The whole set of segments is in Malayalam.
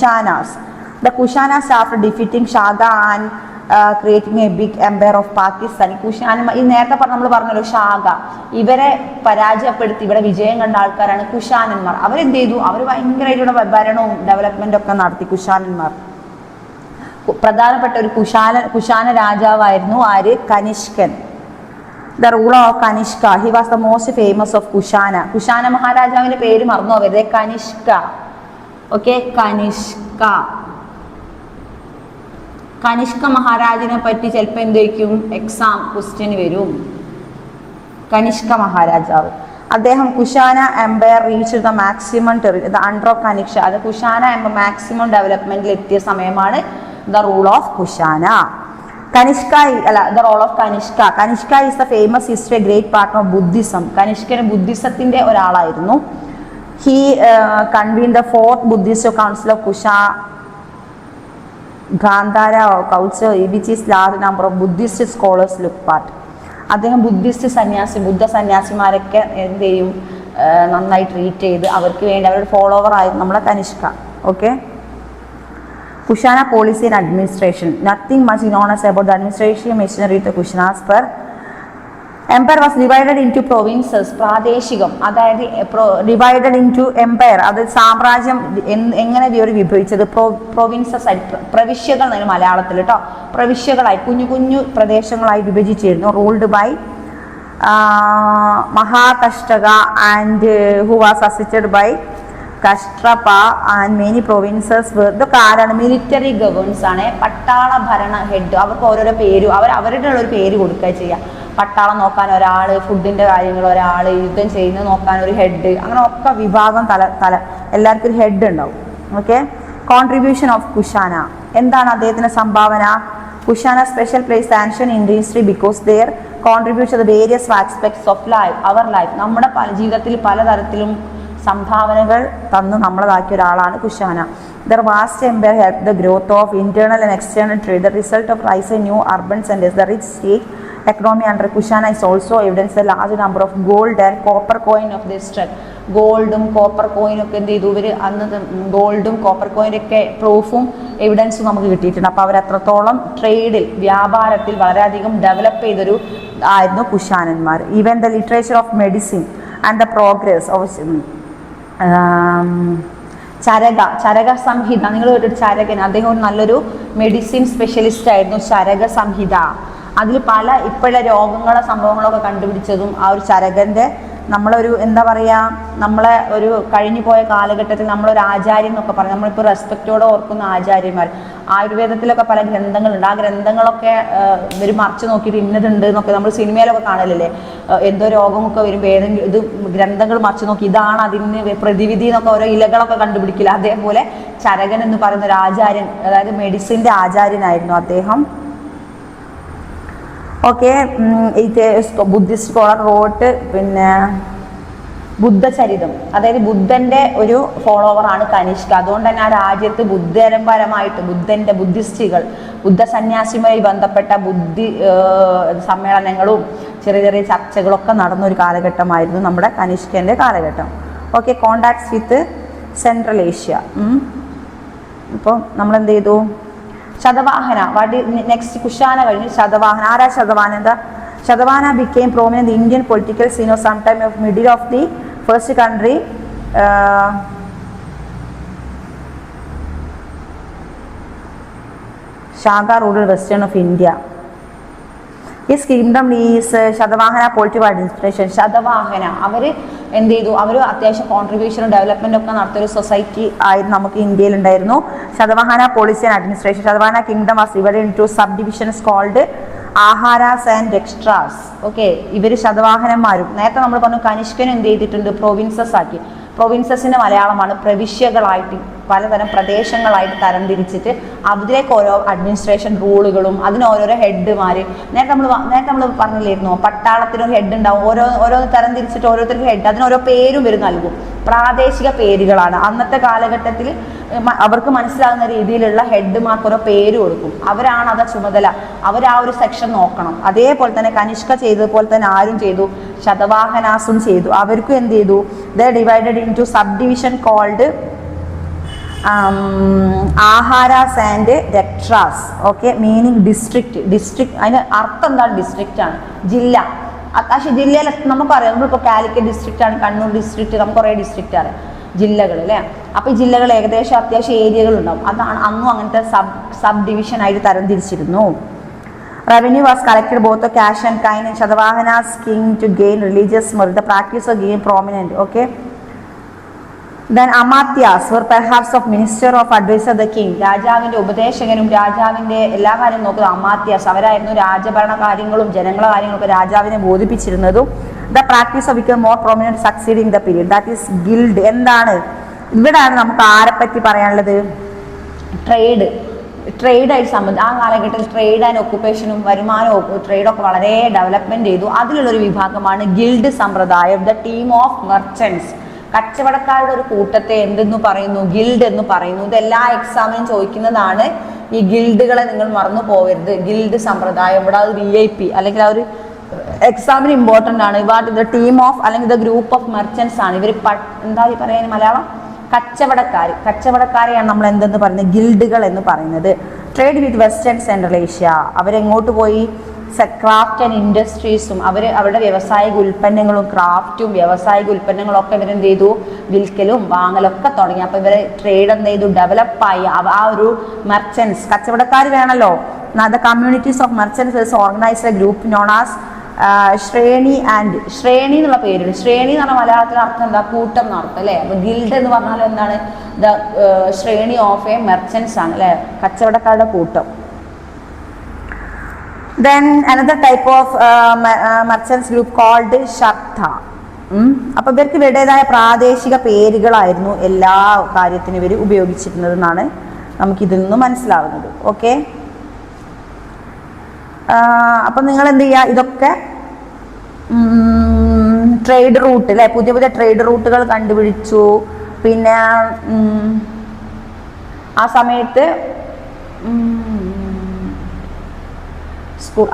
Kushanas. The Kushanas, after defeating Shah and creating a big empire of Pakistan. Kushana ഈ നേരത്തെ നമ്മൾ പറഞ്ഞല്ലോ ഷാഗ, ഇവരെ പരാജയപ്പെടുത്തി ഇവിടെ വിജയം കണ്ട ആൾക്കാരാണ് കുഷാനന്മാർ. അവരെന്ത് ചെയ്തു? അവർ ഭയങ്കരമായിട്ടുള്ള ഭരണവും ഡെവലപ്മെന്റ് ഒക്കെ നടത്തി കുഷാനന്മാർ. പ്രധാനപ്പെട്ട ഒരു കുഷാന രാജാവായിരുന്നു ആര്? കനിഷ്കൻ. The ruler of Kanishka. He was the most famous of Kushana. Kushana മഹാരാജാവിന്റെ പേര് മറന്നു പോകരുത്. കനിഷ്ക. ഓക്കെ, കനിഷ്ക. കനിഷ്ക മഹാരാജിനെ പറ്റി ചിലപ്പോൾ എന്തൊക്കെയും എക്സാം ക്വസ്റ്റ്യൻ വരും. കനിഷ്ക മഹാരാജാവ്, അദ്ദേഹം Kushana empire reach the maximum the under of Kanishka. അത് കുഷാന എംപയർ മാക്സിമം ഡെവലപ്മെന്റിൽ എത്തിയ സമയമാണ് the rule of Kushana. Kanishka അല്ല, the role of Kanishka. Kanishka is the famous history, a great part of Buddhism. കനിഷ്കൻ ബുദ്ധിസത്തിന്റെ ഒരാളായിരുന്നു. He convene the fourth Buddhist council of കുഷാ Gandhara council, which is large number of Buddhist scholars look part. അദ്ദേഹം ബുദ്ധ സന്യാസിമാരൊക്കെ എന്ത് ചെയ്യും? നന്നായി ട്രീറ്റ് ചെയ്ത് അവർക്ക് വേണ്ടി അവരുടെ ഫോളോവർ ആയിരുന്നു നമ്മളെ Kanishka. Okay, Kushana policy and administration. Nothing much non as about the administration machinery of the Kushanas. Per empire was divided into provinces. പ്രാദേശികം, അതായത് ഡിവൈഡഡ് ഇൻറ്റു എംപയർ, അത് സാമ്രാജ്യം എങ്ങനെ ഇവർ വിഭജിച്ചത്? പ്രൊവിൻസസ് ആയി, പ്രവിശ്യകൾ എന്നാണ് മലയാളത്തിൽ കേട്ടോ. പ്രവിശ്യകളായി കുഞ്ഞു കുഞ്ഞു പ്രദേശങ്ങളായി വിഭജിച്ചിരുന്നു. റൂൾഡ് ബൈ മഹാകഷ്ടക and who was assisted by Kshatrapa and many provinces. ഇതൊക്കെ ആരാണ്? മിലിറ്ററി ഗവേൺസ് ആണ്. പട്ടാള ഭരണ ഹെഡ്. അവർക്ക് ഓരോരോ പേരും അവരുടെ ഒരു പേര് കൊടുക്കുക ചെയ്യുക. പട്ടാളം നോക്കാൻ ഒരാൾ, ഫുഡിൻ്റെ കാര്യങ്ങൾ ഒരാൾ, യുദ്ധം ചെയ്യുന്നത് നോക്കാൻ ഒരു ഹെഡ്, അങ്ങനെ ഒക്കെ വിഭാഗം എല്ലാവർക്കും ഒരു ഹെഡ് ഉണ്ടാവും. Okay, contribution of Kushana. എന്താണ് അദ്ദേഹത്തിൻ്റെ സംഭാവന? Kushana special place ancient Indian history because their contribute the various aspects of life, our life. നമ്മുടെ ജീവിതത്തിൽ പലതരത്തിലും സംഭാവനകൾ തന്ന് നമ്മളതാക്കിയ ഒരാളാണ് Kushana. Their vast empire helped the growth of internal and external trade. The result of rise in new urban centers. The rich state economy under Kushana is also evidence a large number of gold and copper coin of this strength. ഗോൾഡും കോപ്പർ കോയിനും ഒക്കെ എന്ത് ചെയ്തു? ഇവർ അന്ന് ഗോൾഡും കോപ്പർ കോയിനൊക്കെ പ്രൂഫും എവിഡൻസും നമുക്ക് കിട്ടിയിട്ടുണ്ട്. അപ്പോൾ അവർ എത്രത്തോളം ട്രേഡിൽ, വ്യാപാരത്തിൽ വളരെയധികം ഡെവലപ്പ് ചെയ്തൊരു ആയിരുന്നു കുഷാനന്മാർ. Even the literature of medicine and the progress of Charaka Samhita. നിങ്ങൾ ഒരു ചരകൻ, അദ്ദേഹം നല്ലൊരു മെഡിസിൻ സ്പെഷ്യലിസ്റ്റ് ആയിരുന്നു. ചരക സംഹിത, അതിൽ പല ഇപ്പോഴുള്ള രോഗങ്ങളെ സംഭവങ്ങളൊക്കെ കണ്ടുപിടിച്ചതും ആ ഒരു ചരകൻ്റെ, നമ്മളൊരു എന്താ പറയുക, നമ്മളെ ഒരു കഴിഞ്ഞു പോയ കാലഘട്ടത്തിൽ നമ്മളൊരു ആചാര്യൻ എന്നൊക്കെ പറയും. നമ്മളിപ്പോൾ റെസ്പെക്റ്റോടെ ഓർക്കുന്ന ആചാര്യന്മാർ. ആയുർവേദത്തിലൊക്കെ പല ഗ്രന്ഥങ്ങളുണ്ട്. ആ ഗ്രന്ഥങ്ങളൊക്കെ ഇവർ മറിച്ച് നോക്കിയിട്ട് ഇന്നതുണ്ട് എന്നൊക്കെ നമ്മൾ സിനിമയിലൊക്കെ കാണലില്ലേ? എന്തോ രോഗമൊക്കെ വരുമ്പോൾ ഏതെങ്കിലും ഇത് ഗ്രന്ഥങ്ങൾ മറിച്ച് നോക്കി ഇതാണ് അതിന് പ്രതിവിധി എന്നൊക്കെ ഓരോ ഇലകളൊക്കെ കണ്ടുപിടിക്കില്ല. അതേപോലെ ചരകൻ എന്ന് പറയുന്ന ഒരു ആചാര്യൻ, അതായത് മെഡിസിൻ്റെ ആചാര്യനായിരുന്നു അദ്ദേഹം. ഓക്കെ, ബുദ്ധിസ്റ്റ് സ്കോളർ റോട്ട് പിന്നെ ബുദ്ധചരിതം, അതായത് ഒരു ഫോളോവറാണ് കനിഷ്ക. അതുകൊണ്ട് തന്നെ ആ രാജ്യത്ത് ബുദ്ധപരമായിട്ട് ബുദ്ധിസ്റ്റുകൾ, ബുദ്ധസന്യാസിയുമായി ബന്ധപ്പെട്ട സമ്മേളനങ്ങളും ചെറിയ ചെറിയ ചർച്ചകളൊക്കെ നടന്നൊരു കാലഘട്ടമായിരുന്നു നമ്മുടെ കനിഷ്കൻ്റെ കാലഘട്ടം. ഓക്കെ, കോണ്ടാക്ട്സ് വിത്ത് സെൻട്രൽ ഏഷ്യ. ഇപ്പോൾ നമ്മളെന്ത് ചെയ്തു? ശതവാഹന. നെക്സ്റ്റ് കുഷാന കഴിഞ്ഞു ശതവാഹന. ആരാ ശതവാഹന? എന്താ? Satavahana became prominent in the Indian political scene of sometime of middle of the first country. Shaka ruled western of India. His kingdom is Satavahana political administration. Satavahana അവർ എന്ത് ചെയ്തു? അവർ അത്യാവശ്യം കോൺട്രിബ്യൂഷനും ഡെവലപ്മെന്റ് ഒക്കെ നടത്തിയൊരു സൊസൈറ്റി ആയിരുന്നു നമുക്ക് ഇന്ത്യയിൽ ഉണ്ടായിരുന്നു. Satavahana policy and administration. Satavahana kingdom was divided into sub divisions called aharas and extras. Okay, ഇവർ ശതവാഹനന്മാരും. നേരത്തെ നമ്മൾ പറഞ്ഞു കനിഷ്കനും എന്ത് ചെയ്തിട്ടുണ്ട്? പ്രൊവിൻസസ് ആക്കി. പ്രൊവിൻസസിൻ്റെ മലയാളമാണ് പ്രവിശ്യകളായിട്ട്, പലതരം പ്രദേശങ്ങളായിട്ട് തരംതിരിച്ചിട്ട് അതിലേക്ക് ഓരോ അഡ്മിനിസ്ട്രേഷൻ റൂളുകളും അതിന് ഓരോരോ ഹെഡ്മാർ. നേരത്തെ നമ്മൾ പറഞ്ഞില്ലായിരുന്നോ? പട്ടാളത്തിനൊരു ഹെഡ് ഉണ്ടാവും. ഓരോ തരംതിരിച്ചിട്ട് ഓരോരുത്തർക്ക് ഹെഡ്, അതിന് ഓരോ പേരും ഇവർ നൽകും. പ്രാദേശിക പേരുകളാണ്. അന്നത്തെ കാലഘട്ടത്തിൽ അവർക്ക് മനസ്സിലാകുന്ന രീതിയിലുള്ള ഹെഡ്മാർക്ക് ഓരോ പേര് കൊടുക്കും. അവരാണ് അത് ചുമതല. അവർ ആ ഒരു സെക്ഷൻ നോക്കണം. അതേപോലെ തന്നെ കനിഷ്ക ചെയ്തതുപോലെ തന്നെ ആരും ചെയ്തു? ശതവാഹനാസും ചെയ്തു. അവർക്കും എന്ത് ചെയ്തു? They divided into sub division called aharas and രക്ഷാസ്. Okay, meaning district. ഡിസ്ട്രിക്ട് അതിന് അർത്ഥം എന്താണ്? ഡിസ്ട്രിക്റ്റ് ആണ്, ജില്ല. പക്ഷേ ജില്ലയിൽ നമുക്കറിയാം, നമ്മളിപ്പോൾ കാലിക്കറ്റ് ഡിസ്ട്രിക്റ്റ് ആണ്, കണ്ണൂർ ഡിസ്ട്രിക്റ്റ്, നമുക്ക് കുറേ ഡിസ്ട്രിക്റ്റ് അറിയാം, ജില്ലകൾ അല്ലേ. അപ്പോൾ ഈ ജില്ലകൾ ഏകദേശം അത്യാവശ്യം ഏരിയകൾ ഉണ്ടാവും. അതാണ് അന്നും അങ്ങനത്തെ സബ് ഡിവിഷൻ ആയിട്ട് തരംതിരിച്ചിരുന്നു. Revenue was collected both cash and kind in Satavahanas king to gain religious merit. The practice of gain prominent. Okay, then amatyas were perhaps of minister of advisor the king. രാജാവിന്റെ ഉപദേശകനും രാജാവിന്റെ എല്ലാ കാര്യവും നോക്കുന്നത് അമാത്യാസ് അവരായിരുന്നു. രാജഭരണ കാര്യങ്ങളും ജനങ്ങളെ കാര്യങ്ങളൊക്കെ രാജാവിനെ ബോധിപ്പിച്ചിരുന്നതും. The practice of became more prominent succeeding the period, that is guild. എന്താണ് ഇവിടെയാണ് നമുക്ക് ആരെപ്പറ്റി പറയാനുള്ളത്? ട്രേഡായിട്ട് സംബന്ധിച്ച് ആ കാലഘട്ടത്തിൽ ട്രേഡ് ആൻഡ് ഒക്കുപ്പേഷനും വരുമാനവും ട്രേഡൊക്കെ വളരെ ഡെവലപ്മെന്റ് ചെയ്തു. അതിലുള്ളൊരു വിഭാഗമാണ് ഗിൽഡ് സമ്പ്രദായം. ദ ടീം ഓഫ് മെർച്ചൻസ്, കച്ചവടക്കാരുടെ ഒരു കൂട്ടത്തെ എന്തെന്ന് പറയുന്നു? ഗിൽഡ് എന്ന് പറയുന്നു. ഇത് എല്ലാ എക്സാമിനും ചോദിക്കുന്നതാണ്. ഈ ഗിൽഡുകളെ നിങ്ങൾ മറന്നു പോകരുത്. ഗിൽഡ് സമ്പ്രദായം ഇവിടെ അത് VIP അല്ലെങ്കിൽ ആ ഒരു എക്സാമിന് ഇമ്പോർട്ടൻ്റ് ആണ്. ഇവാട്ട് ദ ടീം ഓഫ് അല്ലെങ്കിൽ ദ ഗ്രൂപ്പ് ഓഫ് മെർച്ചൻസ് ആണ്. ഇവർ എന്താ പറയാൻ മലയാളം? കച്ചവടക്കാരെയാണ് നമ്മൾ എന്തെന്ന് പറയുന്നത്? ഗിൽഡുകൾ എന്ന് പറയുന്നത്. Trade with western central Asia. അവരെങ്ങോട്ട് പോയി? ക്രാഫ്റ്റ് ആൻഡ് ഇൻഡസ്ട്രീസും അവരുടെ വ്യാവസായിക ഉൽപ്പന്നങ്ങളും ക്രാഫ്റ്റും വ്യാവസായിക ഉൽപ്പന്നങ്ങളും ഒക്കെ ഇവരെന്ത് ചെയ്തു? വിൽക്കലും വാങ്ങലൊക്കെ തുടങ്ങി. അപ്പോൾ ഇവരെ ട്രേഡ് എന്ത് ചെയ്തു? ഡെവലപ്പായി. ആ ഒരു മെർച്ചൻസ്, കച്ചവടക്കാർ വേണമല്ലോ. The communities of merchants organised A group known as ശ്രേണി എന്നുള്ള പേരുണ്ട്. ശ്രേണി എന്ന് പറഞ്ഞാൽ മലയാളത്തിൽ അർത്ഥം എന്താ? കൂട്ടം എന്നർത്ഥം അല്ലേ. അപ്പോൾ ഗിൽഡ് എന്ന് പറഞ്ഞാൽ എന്താണ്? ദ ശ്രേണി ഓഫ് എ മെർച്ചൻസ് ആണ് അല്ലേ, കച്ചവടക്കാരുടെ കൂട്ടം. Then another type of merchants group called Shartha. അപ്പോൾ ഇവർക്ക് ഇവരുടേതായ പ്രാദേശിക പേരുകളായിരുന്നു എല്ലാ കാര്യത്തിനും ഇവർ ഉപയോഗിച്ചിരുന്നതെന്നാണ് നമുക്കിതിൽ നിന്ന് മനസ്സിലാവുന്നത്. ഓക്കെ, അപ്പം നിങ്ങൾ എന്ത് ചെയ്യുക? ഇതൊക്കെ ട്രേഡ് റൂട്ട് അല്ലേ, പുതിയ പുതിയ ട്രേഡ് റൂട്ടുകൾ കണ്ടുപിടിച്ചു. പിന്നെ ആ സമയത്ത്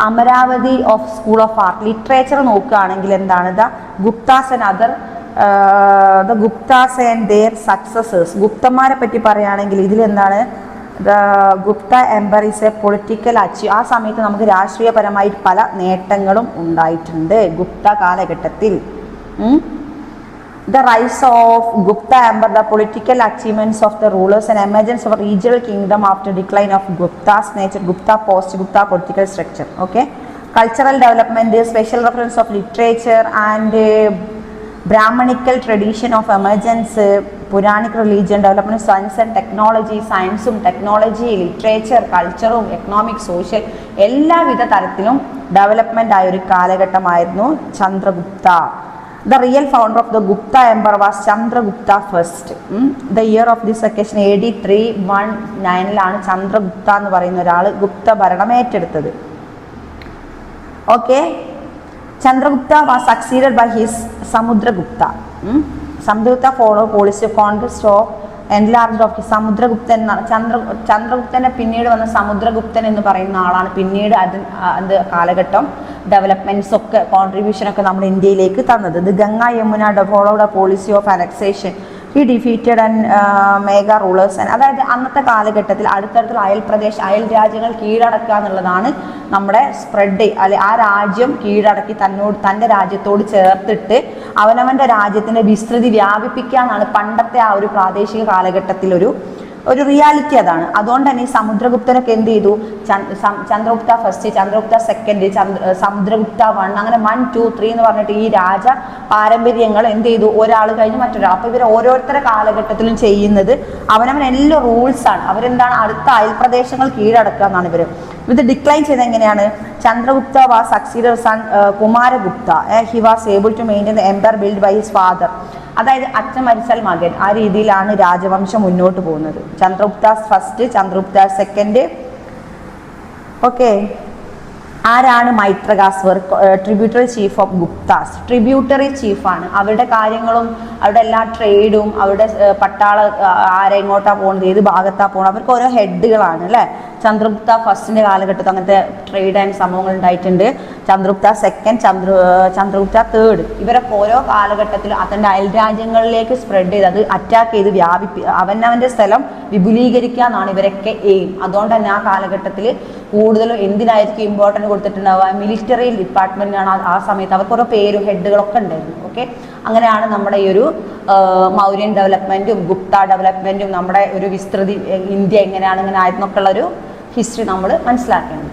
Amaravati of school of art literature നോക്കുകയാണെങ്കിൽ എന്താണ്? The Guptas and their successors. ഗുപ്തന്മാരെ പറ്റി പറയുകയാണെങ്കിൽ ഇതിലെന്താണ്? The Gupta empire is a political achieve. ആ സമയത്ത് നമുക്ക് രാഷ്ട്രീയപരമായി പല നേട്ടങ്ങളും ഉണ്ടായിട്ടുണ്ട് ഗുപ്ത കാലഘട്ടത്തിൽ. The rise of Gupta Empire, the political achievements of the rulers and emergence of a regional kingdom after decline of Gupta's nature, Gupta post-Gupta political structure. Okay, cultural development, special reference of literature and Brahmanical tradition of emergence, Puranic religion, development of science and technology, science-ഉം ടെക്നോളജി, ലിറ്ററേച്ചർ, കൾച്ചറും എക്കണോമിക്, സോഷ്യൽ എല്ലാവിധ തരത്തിലും ഡെവലപ്മെന്റ് ആയ ഒരു കാലഘട്ടമായിരുന്നു Chandragupta. The real founder of the Gupta Empire was Chandragupta first. The year of this occasion AD 319 Chandragupta എന്ന് പറയുന്ന ഒരാൾ ഗുപ്ത ഭരണം ഏറ്റെടുത്തത്. Okay, Chandragupta was succeeded by his Samudragupta. Samudragupta followed policy of conquest of enlarged of സമുദ്രഗുപ്തൻ എന്നാണ്. ചന്ദ്രഗുപ്തനെ പിന്നീട് വന്ന സമുദ്രഗുപ്തൻ എന്ന് പറയുന്ന ആളാണ് പിന്നീട് അത് കാലഘട്ടം ഡെവലപ്മെന്റ്സ് ഒക്കെ കോൺട്രിബ്യൂഷൻ ഒക്കെ നമ്മുടെ ഇന്ത്യയിലേക്ക് തന്നത്. ഇത് Ganga Yamuna followed a policy of annexation. He defeated and mega rulers. അതായത് അന്നത്തെ കാലഘട്ടത്തിൽ അടുത്തടുത്തുള്ള അയൽ രാജ്യങ്ങൾ കീഴടക്കുക എന്നുള്ളതാണ് നമ്മുടെ സ്പ്രെഡ്. അല്ലെ, ആ രാജ്യം കീഴടക്കി തൻ്റെ രാജ്യത്തോട് ചേർത്തിട്ട് അവനവൻ്റെ രാജ്യത്തിൻ്റെ വിസ്തൃതി വ്യാപിപ്പിക്കുക എന്നാണ് പണ്ടത്തെ ആ ഒരു പ്രാദേശിക കാലഘട്ടത്തിൽ ഒരു റിയാലിറ്റി. അതാണ്. അതുകൊണ്ട് തന്നെ ഈ സമുദ്രഗുപ്തനൊക്കെ എന്ത് ചെയ്തു? ചന്ദ്രഗുപ്ത ഫസ്റ്റ്, ചന്ദ്രഗുപ്ത സെക്കൻഡ്, സമുദ്രഗുപ്ത 1, അങ്ങനെ 1, 2, 3 എന്ന് പറഞ്ഞിട്ട് ഈ രാജ പാരമ്പര്യങ്ങൾ എന്ത് ചെയ്തു? ഒരാൾ കഴിഞ്ഞ് മറ്റൊരാൾ. അപ്പോൾ ഇവർ ഓരോരുത്തരുടെ കാലഘട്ടത്തിലും ചെയ്യുന്നത് അവനവൻ എല്ലാ റൂൾസാണ്. അവരെന്താണ്? അടുത്ത അയൽപ്രദേശങ്ങൾ കീഴടക്കുക എന്നാണ് ഇവർ. ഇത് ഡിക്ലൈൻ ചെയ്ത് എങ്ങനെയാണ്? Chandragupta was succeeder son Kumaragupta. He was able to maintain the empire build by his father. അതായത് അച്ഛൻ മരിച്ചാൽ മകൻ, ആ രീതിയിലാണ് രാജവംശം മുന്നോട്ട് പോകുന്നത്. Chandragupta first, Chandragupta second. Okay, ആരാണ് മൈത്രകാസ്വർ? Tributary chief of Guptas. Tributary ചീഫാണ്. അവരുടെ കാര്യങ്ങളും അവരുടെ എല്ലാ ട്രേഡും അവരുടെ പട്ടാള ആരെ എങ്ങോട്ടാ പോകുന്നത്, ഏത് ഭാഗത്താ പോകുന്നത്, അവർക്ക് ഓരോ ഹെഡുകളാണ് അല്ലേ. ചന്ദ്രഗുപ്ത ഫസ്റ്റിൻ്റെ കാലഘട്ടത്തിൽ അങ്ങനത്തെ ട്രേഡ് ആൻഡ് സംഭവങ്ങൾ ഉണ്ടായിട്ടുണ്ട്. Chandragupta second, Chandragupta third. ഇവരൊക്കെ ഓരോ കാലഘട്ടത്തിലും അതിൻ്റെ അയൽരാജ്യങ്ങളിലേക്ക് സ്പ്രെഡ് ചെയ്ത് അത് അറ്റാക്ക് ചെയ്ത് അവനവൻ്റെ സ്ഥലം വിപുലീകരിക്കുക എന്നാണ് ഇവരൊക്കെ എയിം. അതുകൊണ്ട് തന്നെ ആ കാലഘട്ടത്തിൽ കൂടുതലും എന്തിനായിരിക്കും ഇമ്പോർട്ടൻറ്റ് കൊടുത്തിട്ടുണ്ടാവുക? മിലിറ്ററി ഡിപ്പാർട്ട്മെൻറ്റാണ് ആ സമയത്ത്. അവർക്ക് ഓരോ പേരും ഹെഡുകളൊക്കെ ഉണ്ടായിരുന്നു. ഓക്കെ, അങ്ങനെയാണ് നമ്മുടെ ഈ ഒരു മൗര്യൻ ഡെവലപ്മെൻറ്റും ഗുപ്ത ഡെവലപ്മെൻറ്റും നമ്മുടെ ഒരു വിസ്തൃതി ഇന്ത്യ എങ്ങനെയാണ് ഇങ്ങനെ ആയിരുന്നൊക്കെ ഉള്ളൊരു ഹിസ്റ്ററി നമ്മൾ മനസ്സിലാക്കേണ്ടത്.